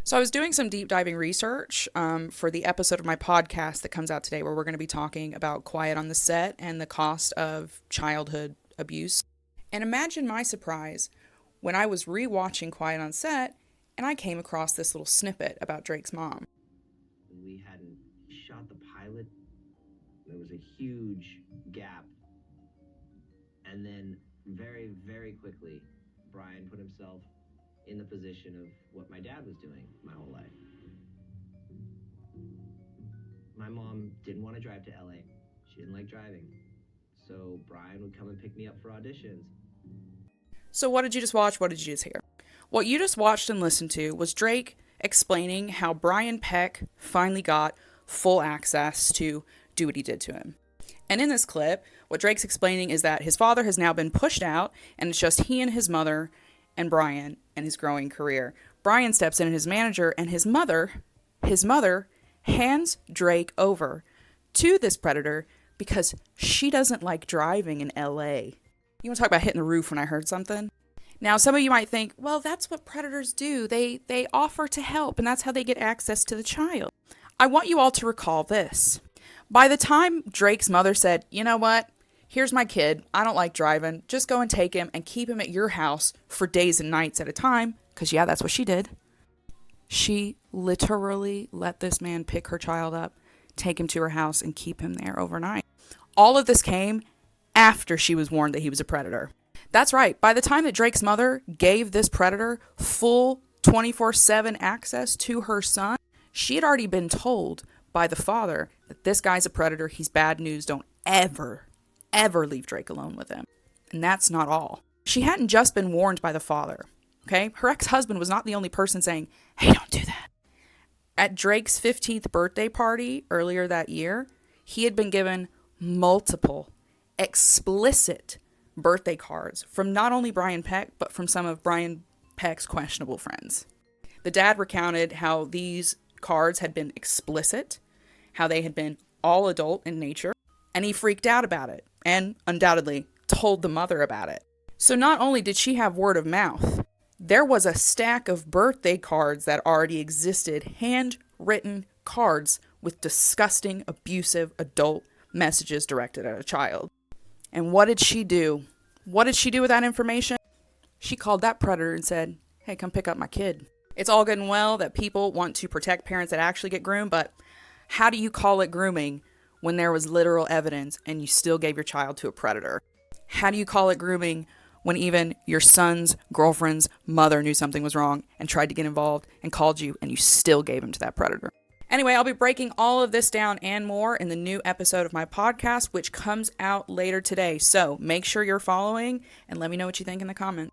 So I was doing some deep diving research for the episode of my podcast that comes out today where we're going to be talking about quiet on the set and the cost of childhood abuse. And imagine my surprise when I was rewatching Quiet on Set and I came across this little snippet about Drake's mom. We hadn't shot the pilot. There was a huge gap. And then very, very quickly, Brian put himself in the position of what my dad was doing my whole life. My mom didn't want to drive to LA. She didn't like driving. So Brian would come and pick me up for auditions. So what did you just watch? What did you just hear? What you just watched and listened to was Drake explaining how Brian Peck finally got full access to do what he did to him. And in this clip, what Drake's explaining is that his father has now been pushed out and it's just he and his mother and Brian and his growing career. Brian steps in as his manager and his mother hands Drake over to this predator because she doesn't like driving in LA. You want to talk about hitting the roof when I heard something? Now, some of you might think, well, that's what predators do. They offer to help, and that's how they get access to the child. I want you all to recall this. By the time Drake's mother said, you know what? Here's my kid. I don't like driving. Just go and take him and keep him at your house for days and nights at a time. Because, yeah, that's what she did. She literally let this man pick her child up, take him to her house, and keep him there overnight. All of this came after she was warned that he was a predator. That's right. By the time that Drake's mother gave this predator full 24/7 access to her son, she had already been told by the father that this guy's a predator. He's bad news. Don't ever leave Drake alone with him. And that's not all. She hadn't just been warned by the father. Okay? Her ex-husband was not the only person saying, hey, don't do that. At Drake's 15th birthday party earlier that year, he had been given multiple explicit birthday cards from not only Brian Peck, but from some of Brian Peck's questionable friends. The dad recounted how these cards had been explicit, how they had been all adult in nature, and he freaked out about it, and undoubtedly told the mother about it. So not only did she have word of mouth, there was a stack of birthday cards that already existed, handwritten cards with disgusting, abusive adult messages directed at a child. And what did she do? What did she do with that information? She called that predator and said, hey, come pick up my kid. It's all good and well that people want to protect parents that actually get groomed, but how do you call it grooming when there was literal evidence and you still gave your child to a predator? How do you call it grooming when even your son's girlfriend's mother knew something was wrong and tried to get involved and called you and you still gave him to that predator? Anyway, I'll be breaking all of this down and more in the new episode of my podcast, which comes out later today. So make sure you're following and let me know what you think in the comments.